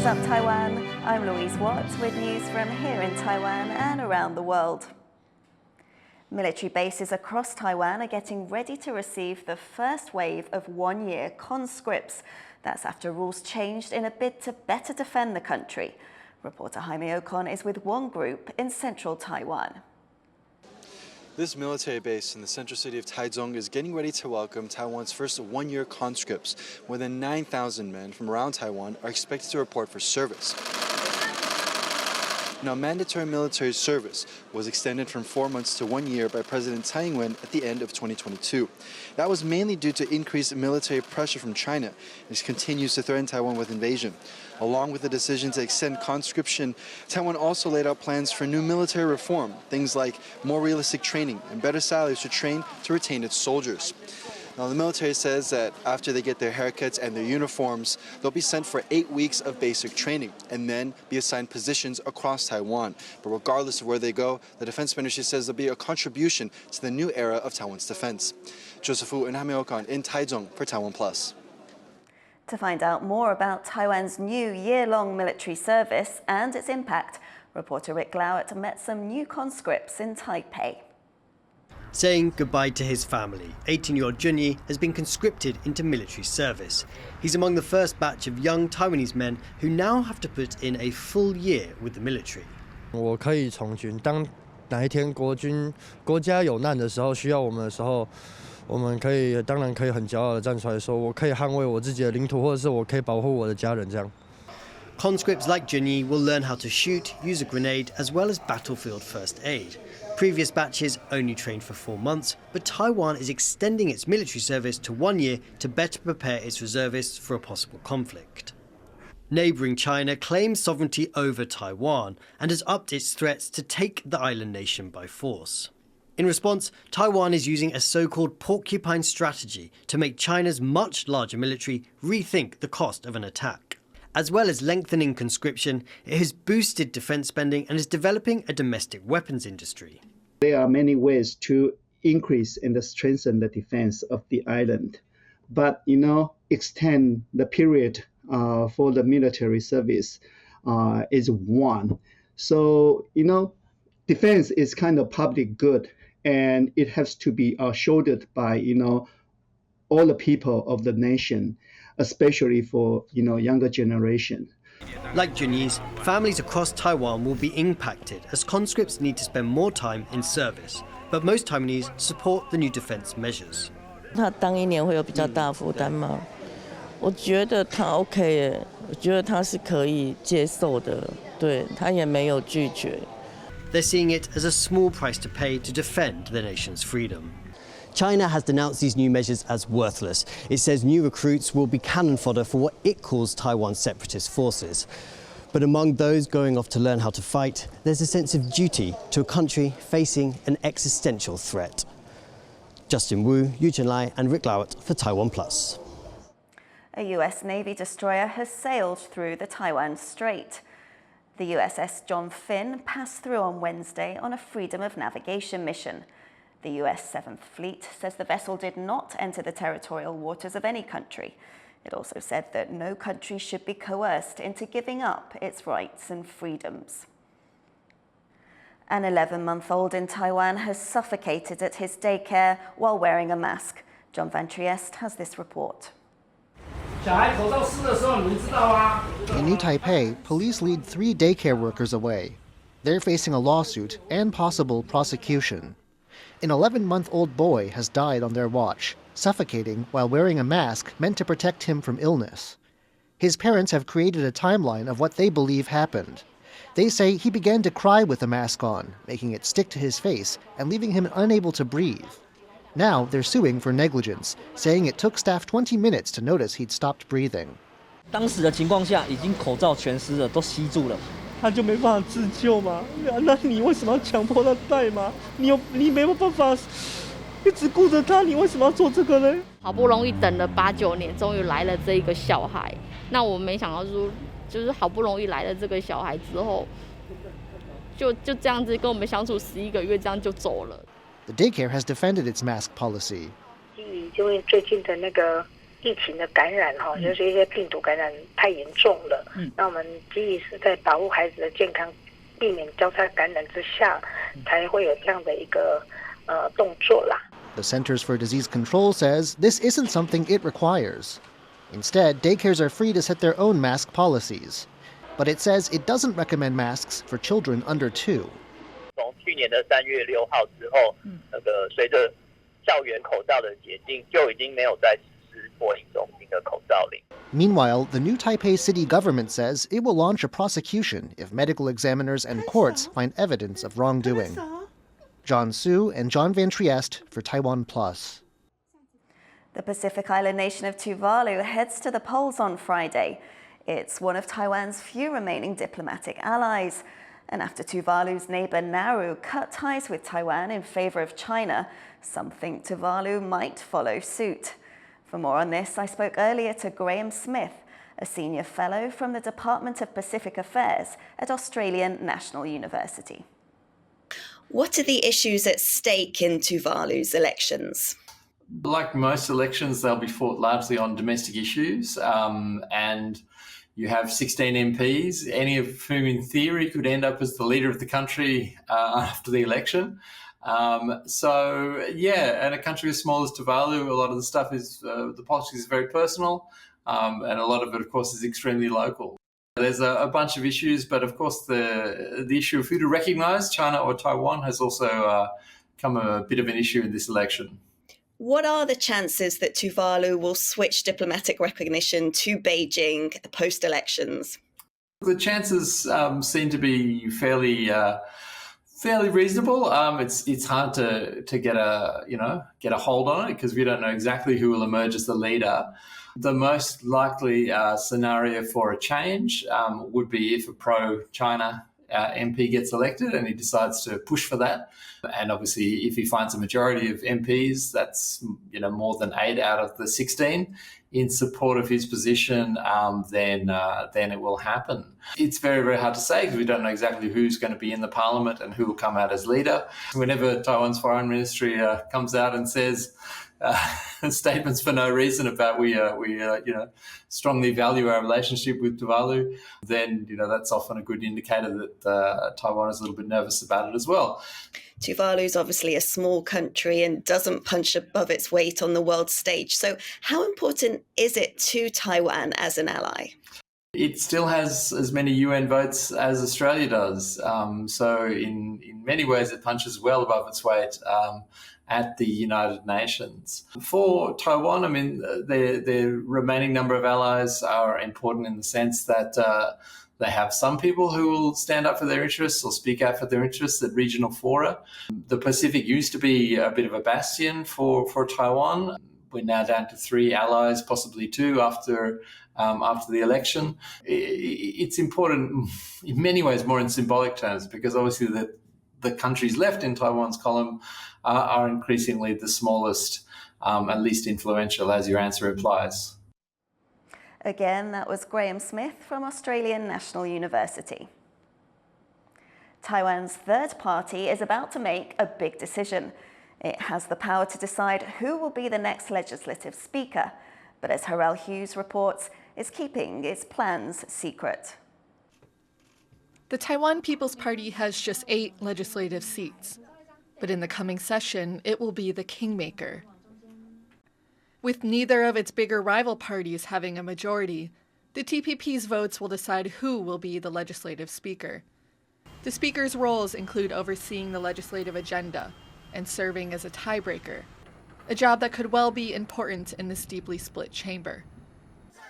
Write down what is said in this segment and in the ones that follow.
What's up, Taiwan? I'm Louise with news from here in Taiwan and around the world. Military bases across Taiwan are getting ready to receive the first wave of one-year conscripts. That's after rules changed in a bid to better defend the country. Reporter Jaime Ocon is with one group in central Taiwan. This military base in the central city of Taichung is getting ready to welcome Taiwan's first one-year conscripts. More than 9,000 men from around Taiwan are expected to report for service. Now, mandatory military service was extended from 4 months to 1 year by President Tsai Ing-wen at the end of 2022. That was mainly due to increased military pressure from China, which continues to threaten Taiwan with invasion. Along with the decision to extend conscription, Taiwan also laid out plans for new military reform, things like more realistic training and better salaries to train to retain its soldiers. Now, the military says that after they get their haircuts and their uniforms, they'll be sent for 8 weeks of basic training and then be assigned positions across Taiwan. But regardless of where they go, the defense ministry says there'll be a contribution to the new era of Taiwan's defense. Joseph Wu and Jaime Ocon in Taichung for TaiwanPlus. To find out more about Taiwan's new year-long military service and its impact, reporter Rick Glauert met some new conscripts in Taipei. Saying goodbye to his family, 18-year-old Junyi has been conscripted into military service. He's among the first batch of young Taiwanese men who now have to put in a full year with the military. 我可以从军，当哪一天国家有难的时候，需要我们的时候，我们当然可以很骄傲地站出来说，我可以捍卫我自己的领土，或者是我可以保护我的家人这样。 Conscripts like Junyi will learn how to shoot, use a grenade, as well as battlefield first aid. Previous batches only trained for 4 months, but Taiwan is extending its military service to 1 year to better prepare its reservists for a possible conflict. Neighbouring China claims sovereignty over Taiwan and has upped its threats to take the island nation by force. In response, Taiwan is using a so-called porcupine strategy to make China's much larger military rethink the cost of an attack. As well as lengthening conscription, it has boosted defence spending and is developing a domestic weapons industry. There are many ways to increase and strengthen the defense of the island. But, extend the period for the military service is one. So, defense is kind of public good, and it has to be shouldered by, all the people of the nation, especially for, younger generation. Like Junyi's, families across Taiwan will be impacted as conscripts need to spend more time in service. But most Taiwanese support the new defense measures. 他当1年会有比较大负担吗？我觉得他 OK 耶，我觉得他是可以接受的，对，他也没有拒绝。 They're seeing it as a small price to pay to defend the nation's freedom. China has denounced these new measures as worthless. It says new recruits will be cannon fodder for what it calls Taiwan's separatist forces. But among those going off to learn how to fight, there's a sense of duty to a country facing an existential threat. Justin Wu, Yu Chenlai and Rick Lauert for TaiwanPlus. A US Navy destroyer has sailed through the Taiwan Strait. The USS John Finn passed through on Wednesday on a freedom of navigation mission. The US 7th Fleet says the vessel did not enter the territorial waters of any country. It also said that no country should be coerced into giving up its rights and freedoms. An 11-month-old in Taiwan has suffocated at his daycare while wearing a mask. John Van Trieste has this report. In New Taipei, police lead 3 daycare workers away. They're facing a lawsuit and possible prosecution. An 11-month-old boy has died on their watch, suffocating while wearing a mask meant to protect him from illness. His parents have created a timeline of what they believe happened. They say he began to cry with the mask on, making it stick to his face and leaving him unable to breathe. Now they're suing for negligence, saying it took staff 20 minutes to notice he'd stopped breathing. 当时的情况下，已经口罩全湿了，都吸住了。 他就没办法自救嘛？那你为什么要强迫他戴吗？你没有办法一直顾着他，你为什么要做这个呢？好不容易等了8、9年，终于来了这一个小孩。那我没想到说，就是好不容易来了这个小孩之后，就这样子跟我们相处11个月，这样就走了。The daycare has defended its mask policy. 因为最近的那个疫情的感染就是一些病毒感染太严重了。那我们基于是在保护孩子的健康，避免交叉感染之下，才会有这样的一个动作啦。The Centers for Disease Control says this isn't something it requires. Instead, daycares are free to set their own mask policies. But it says it doesn't recommend masks for children under 2. 从去年的3月6号之后，随着校园口罩的解禁，就已经没有再实施过一种新的口罩令。Meanwhile, the new Taipei city government says it will launch a prosecution if medical examiners and courts find evidence of wrongdoing. John Su and John Van Trieste for TaiwanPlus. The Pacific island nation of Tuvalu heads to the polls on Friday. It's one of Taiwan's few remaining diplomatic allies. And after Tuvalu's neighbour Nauru cut ties with Taiwan in favour of China, some think Tuvalu might follow suit. For more on this, I spoke earlier to Graham Smith, a senior fellow from the Department of Pacific Affairs at Australian National University. What are the issues at stake in Tuvalu's elections? Like most elections, they'll be fought largely on domestic issues, and you have 16 MPs, any of whom in theory could end up as the leader of the country after the election. And a country as small as Tuvalu, a lot of the stuff is, the politics is very personal, and a lot of it, of course, is extremely local. There's a bunch of issues, but of course the issue of who to recognise, China or Taiwan, has also become a bit of an issue in this election. What are the chances that Tuvalu will switch diplomatic recognition to Beijing post-elections? The chances seem to be fairly reasonable. It's hard to get a hold on it because we don't know exactly who will emerge as the leader. The most likely scenario for a change would be if a pro-China MP gets elected and he decides to push for that. And obviously, if he finds a majority of MPs, that's more than 8 out of the 16 in support of his position, then it will happen. It's very, very hard to say because we don't know exactly who's going to be in the parliament and who will come out as leader. Whenever Taiwan's foreign ministry comes out and says statements for no reason about we strongly value our relationship with Tuvalu, then that's often a good indicator that Taiwan is a little bit nervous about it as well. Tuvalu is obviously a small country and doesn't punch above its weight on the world stage. So how important is it to Taiwan as an ally? It still has as many UN votes as Australia does. So in many ways, it punches well above its weight at the United Nations. For Taiwan, I mean, the remaining number of allies are important in the sense that they have some people who will stand up for their interests or speak out for their interests at regional fora. The Pacific used to be a bit of a bastion for Taiwan. We're now down to 3 allies, possibly 2 after the election. It's important in many ways, more in symbolic terms, because obviously the countries left in Taiwan's column are increasingly the smallest and least influential, as your answer implies. Again, that was Graham Smith from Australian National University. Taiwan's third party is about to make a big decision. It has the power to decide who will be the next legislative speaker, but as Harel Hughes reports, it's keeping its plans secret. The Taiwan People's Party has just 8 legislative seats, but in the coming session, it will be the Kingmaker. With neither of its bigger rival parties having a majority, the TPP's votes will decide who will be the legislative speaker. The speaker's roles include overseeing the legislative agenda and serving as a tiebreaker, a job that could well be important in this deeply split chamber.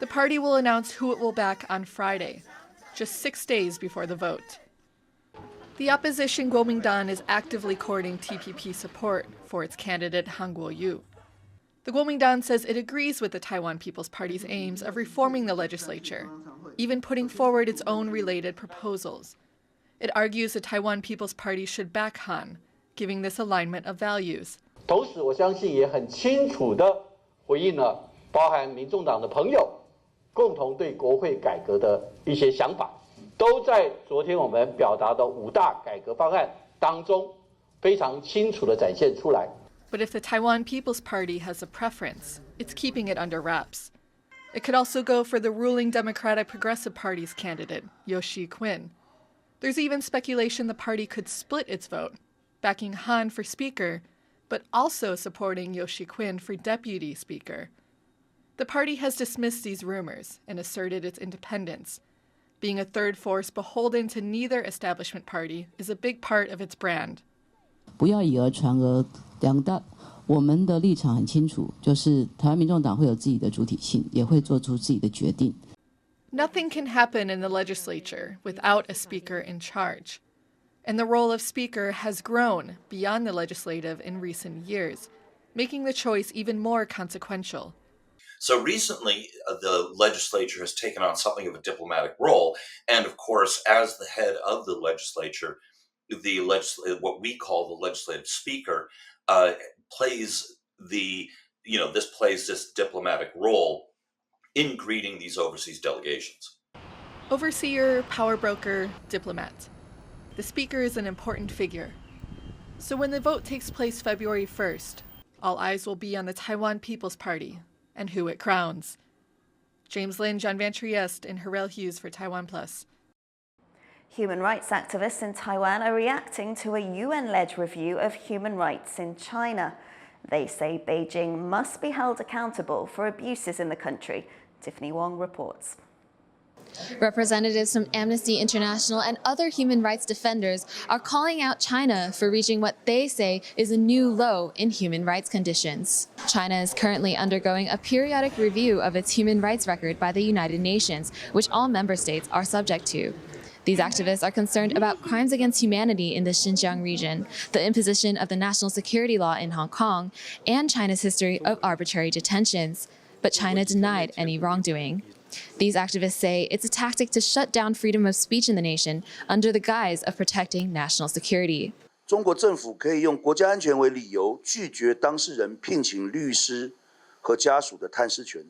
The party will announce who it will back on Friday, just 6 days before the vote. The opposition Kuomintang is actively courting TPP support for its candidate Han Kuo-yu. The Kuomintang says it agrees with the Taiwan People's Party's aims of reforming the legislature, even putting forward its own related proposals. It argues the Taiwan People's Party should back Han, giving this alignment of values. 同时，我相信也很清楚地回应了包含民众党的朋友共同对国会改革的一些想法，都在昨天我们表达的5大改革方案当中非常清楚地展现出来。But if the Taiwan People's Party has a preference, it's keeping it under wraps. It could also go for the ruling Democratic Progressive Party's candidate, Yoshi Quinn. There's even speculation the party could split its vote, backing Han for Speaker, but also supporting Yoshi Quinn for Deputy Speaker. The party has dismissed these rumors and asserted its independence. Being a third force beholden to neither establishment party is a big part of its brand. 不要以讹传讹，我们的立场很清楚，就是台湾民众党会有自己的主体性，也会做出自己的决定。Nothing can happen in the legislature without a speaker in charge. And the role of speaker has grown beyond the legislative in recent years, making the choice even more consequential. So recently, the legislature has taken on something of a diplomatic role. And of course, as the head of the legislature, what we call the legislative speaker, plays this diplomatic role in greeting these overseas delegations. Overseer, power broker, diplomat. The speaker is an important figure. So when the vote takes place February 1st, all eyes will be on the Taiwan People's Party and who it crowns. James Lin, John Van Trieste, and Harrell Hughes for TaiwanPlus. Human rights activists in Taiwan are reacting to a UN-led review of human rights in China. They say Beijing must be held accountable for abuses in the country. Tiffany Wong reports. Representatives from Amnesty International and other human rights defenders are calling out China for reaching what they say is a new low in human rights conditions. China is currently undergoing a periodic review of its human rights record by the United Nations, which all member states are subject to. These activists are concerned about crimes against humanity in the Xinjiang region, the imposition of the national security law in Hong Kong, and China's history of arbitrary detentions. But China denied any wrongdoing. These activists say it's a tactic to shut down freedom of speech in the nation under the guise of protecting national security. 中国政府可以用国家安全为理由，拒绝当事人聘请律师和家属的探视权，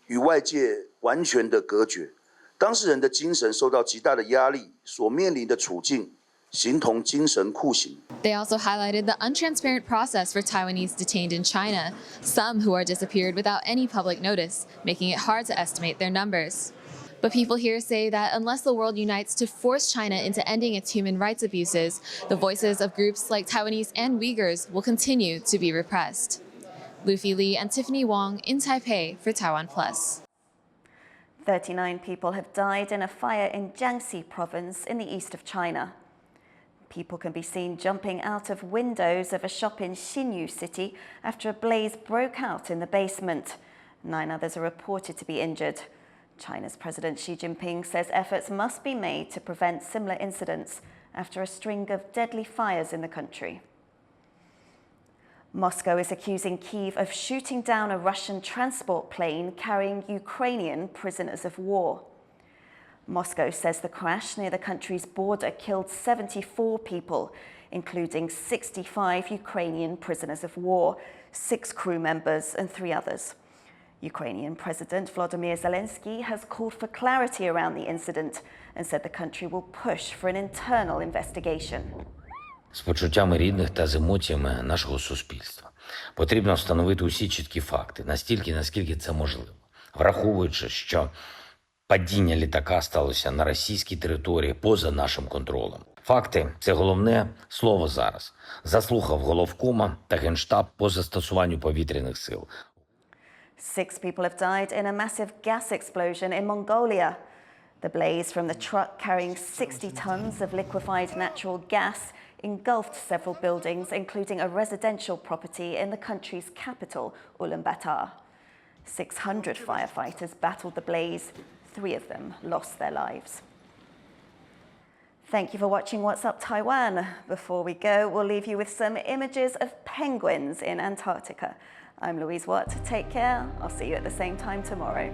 与外界完全的隔绝。当事人的精神受到极大的压力，所面临的处境形同精神酷刑。 They also highlighted the untransparent process for Taiwanese detained in China, some who are disappeared without any public notice, making it hard to estimate their numbers. But people here say that unless the world unites to force China into ending its human rights abuses, the voices of groups like Taiwanese and Uyghurs will continue to be repressed. Luffy Li and Tiffany Wong in Taipei for TaiwanPlus. 39 people have died in a fire in Jiangxi province in the east of China. People can be seen jumping out of windows of a shop in Xinyu city after a blaze broke out in the basement. 9 others are reported to be injured. China's President Xi Jinping says efforts must be made to prevent similar incidents after a string of deadly fires in the country. Moscow is accusing Kyiv of shooting down a Russian transport plane carrying Ukrainian prisoners of war. Moscow says the crash near the country's border killed 74 people, including 65 Ukrainian prisoners of war, 6 crew members and 3 others. Ukrainian President Volodymyr Zelensky has called for clarity around the incident and said the country will push for an internal investigation. З почуттями рідних та з емоціями нашого суспільства. Потрібно встановити усі чіткі факти, настільки, наскільки це можливо. Враховуючи, що падіння літака сталося на російській території поза нашим контролем. Факти – це головне слово зараз. Заслухав головкома та Генштаб по застосуванню повітряних сил. 6 people have died in a massive gas explosion in Mongolia. The blaze from the truck carrying 60 tons of liquefied natural gas engulfed several buildings, including a residential property in the country's capital, Ulaanbaatar. 600 firefighters battled the blaze. 3 of them lost their lives. Thank you for watching What's Up Taiwan. Before we go, we'll leave you with some images of penguins in Antarctica. I'm Louise Watt. Take care. I'll see you at the same time tomorrow.